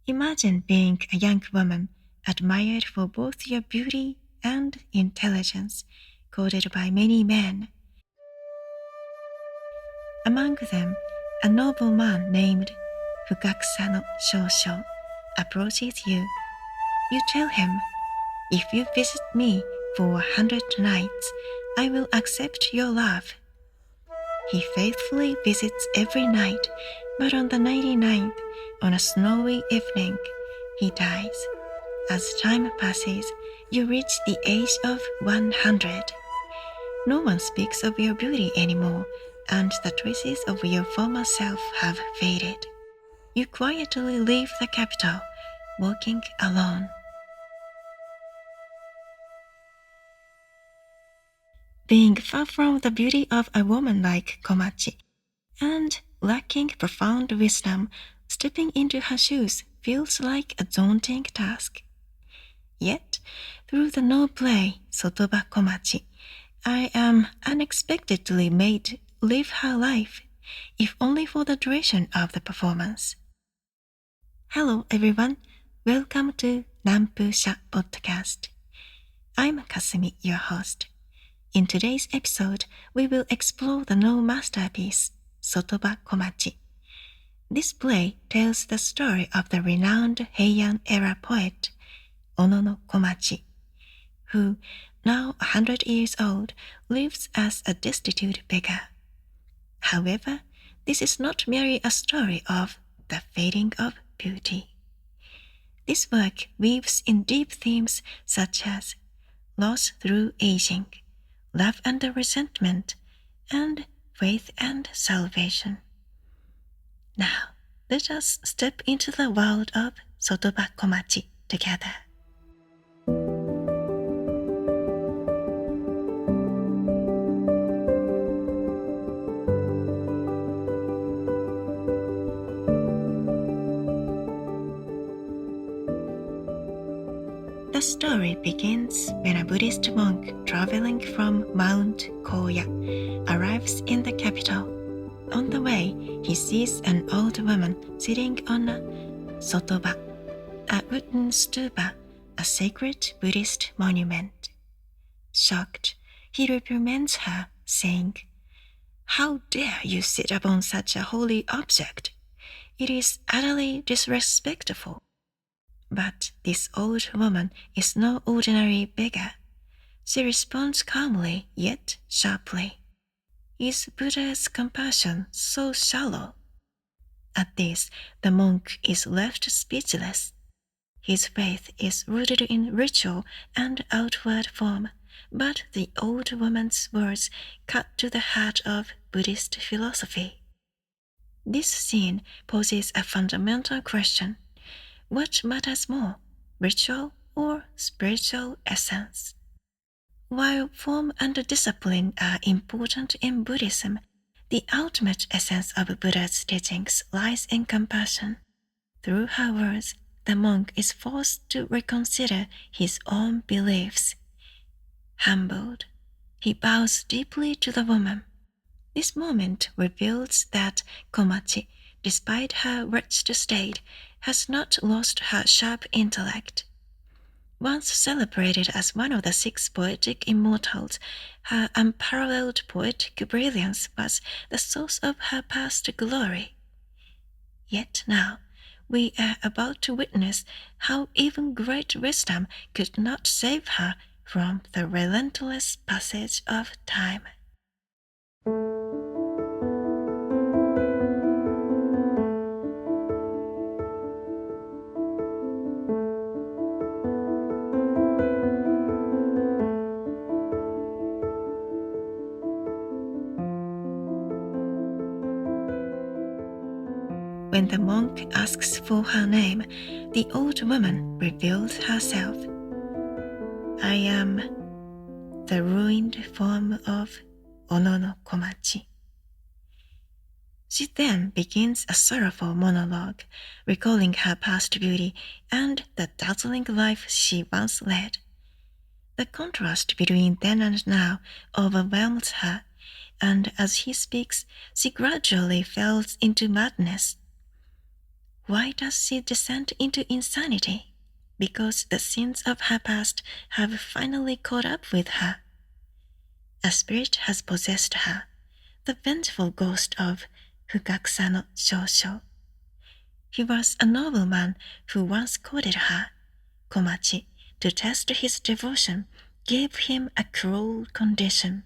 Imagine being a young woman admired for both your beauty and intelligence, courted by many men. Among them, a noble man named Fukakusa no Shōshō approaches you. You tell him, "If you visit me for 100 nights, I will accept your love." He faithfully visits every night, but on the 99th, on a snowy evening, he dies. As time passes, you reach the age of 100. No one speaks of your beauty anymore, and the traces of your former self have faded. You quietly leave the capital, walking alone. Being far from the beauty of a woman like Komachi, and lacking profound wisdom, stepping into her shoes feels like a daunting task. Yet, through the Noh play Sotoba Komachi, I am unexpectedly made live her life, if only for the duration of the performance. Hello everyone, welcome to Nan'pusha podcast. I'm Kasumi, your host. In today's episode, we will explore the Noh masterpiece, Sotoba Komachi. This play tells the story of the renowned Heian era poet, Noh Komachi, who, now 100 years old, lives as a destitute beggar. However, this is not merely a story of the fading of beauty. This work weaves in deep themes such as loss through aging, love and resentment, and faith and salvation. Now, let us step into the world of Sotoba Komachi together. The story begins when a Buddhist monk traveling from Mount Koya arrives in the capital. On the way, he sees an old woman sitting on a sotoba, a wooden stupa, a sacred Buddhist monument. Shocked, he reprimands her, saying, "How dare you sit upon such a holy object? It is utterly disrespectful." But this old woman is no ordinary beggar. She responds calmly yet sharply. Is Buddha's compassion so shallow? At this, the monk is left speechless. His faith is rooted in ritual and outward form, but the old woman's words cut to the heart of Buddhist philosophy. This scene poses a fundamental question. What matters more, ritual or spiritual essence? While form and discipline are important in Buddhism, the ultimate essence of Buddha's teachings lies in compassion. Through her words, the monk is forced to reconsider his own beliefs. Humbled, he bows deeply to the woman. This moment reveals that Komachi, despite her wretched state, has not lost her sharp intellect. Once celebrated as one of the 6 poetic immortals, her unparalleled poetic brilliance was the source of her past glory. Yet now, we are about to witness how even great wisdom could not save her from the relentless passage of time. When the monk asks for her name, the old woman reveals herself. "I am the ruined form of Noh Komachi." She then begins a sorrowful monologue, recalling her past beauty and the dazzling life she once led. The contrast between then and now overwhelms her, and as he speaks, she gradually falls into madness. Why does she descend into insanity? Because the sins of her past have finally caught up with her. A spirit has possessed her, the vengeful ghost of Fukakusa no Shōshō. He was a nobleman who once courted her. Komachi, to test his devotion, gave him a cruel condition.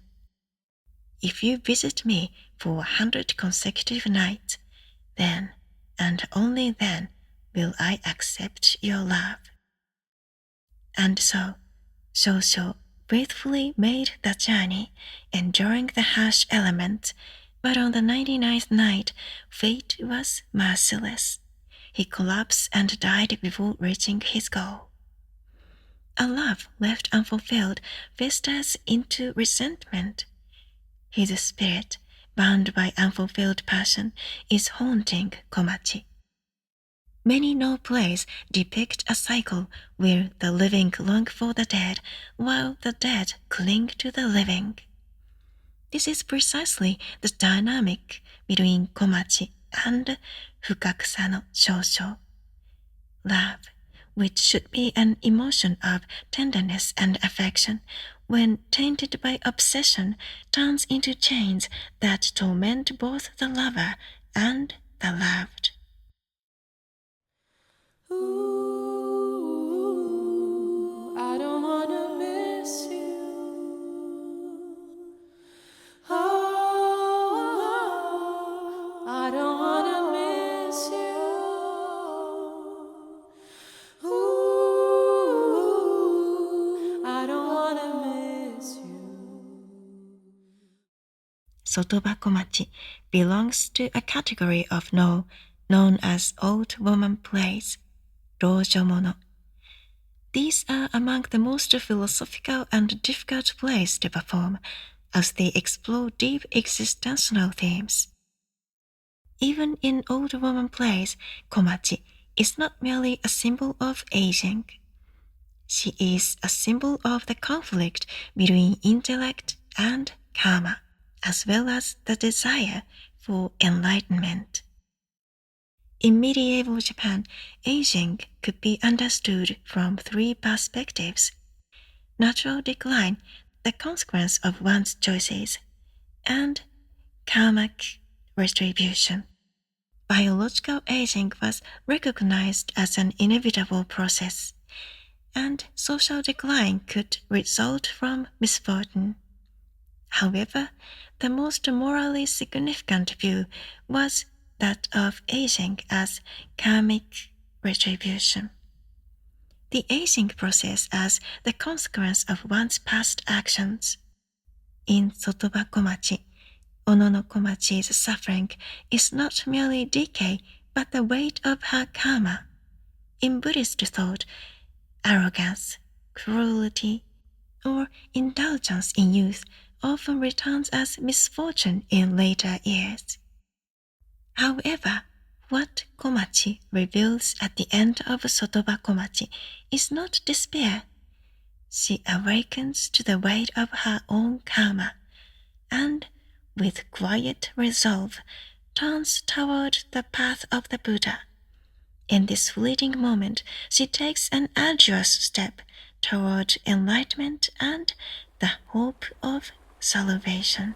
If you visit me for 100 consecutive nights, then, and only then, will I accept your love. And so, Shōshō faithfully made the journey, enduring the harsh elements, but on the 99th night, fate was merciless. He collapsed and died before reaching his goal. A love left unfulfilled festers into resentment. His spirit, bound by unfulfilled passion, is haunting Komachi. Many Noh plays depict a cycle where the living long for the dead, while the dead cling to the living. This is precisely the dynamic between Komachi and Fukakusa no Shōshō. Love, which should be an emotion of tenderness and affection, when tainted by obsession, turns into chains that torment both the lover and the loved. Ooh, I don't wanna miss you. Oh, I don't wanna miss you. Ooh, I don't wanna miss you. Sotoba Komachi belongs to a category of Noh known as old woman plays, Rōjōmono. These are among the most philosophical and difficult plays to perform, as they explore deep existential themes. Even in old woman plays, Komachi is not merely a symbol of aging. She is a symbol of the conflict between intellect and karma, as well as the desire for enlightenment. In medieval Japan, aging could be understood from three perspectives: natural decline, the consequence of one's choices, and karmic retribution. Biological aging was recognized as an inevitable process, and social decline could result from misfortune. However, the most morally significant view was that of aging as karmic retribution. The aging process as the consequence of one's past actions. In Sotoba Komachi, Ono no Komachi's suffering is not merely decay, but the weight of her karma. In Buddhist thought, arrogance, cruelty, or indulgence in youth often returns as misfortune in later years. However, what Komachi reveals at the end of Sotoba Komachi is not despair. She awakens to the weight of her own karma, and, with quiet resolve, turns toward the path of the Buddha. In this fleeting moment, she takes an arduous step toward enlightenment and the hope of salvation.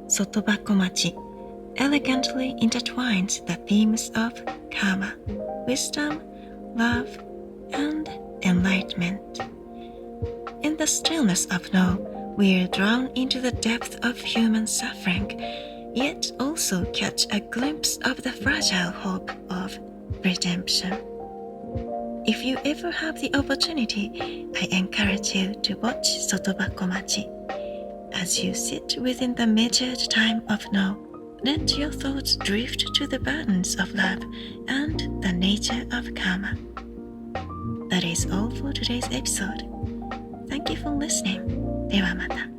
Sotoba Komachi elegantly intertwines the themes of karma, wisdom, love, and enlightenment. In the stillness of Noh, we are drawn into the depth of human suffering, yet also catch a glimpse of the fragile hope of redemption. If you ever have the opportunity, I encourage you to watch Sotoba Komachi. As you sit within the measured time of Noh, let your thoughts drift to the burdens of love and the nature of karma. That is all for today's episode. Thank you for listening. ではまた。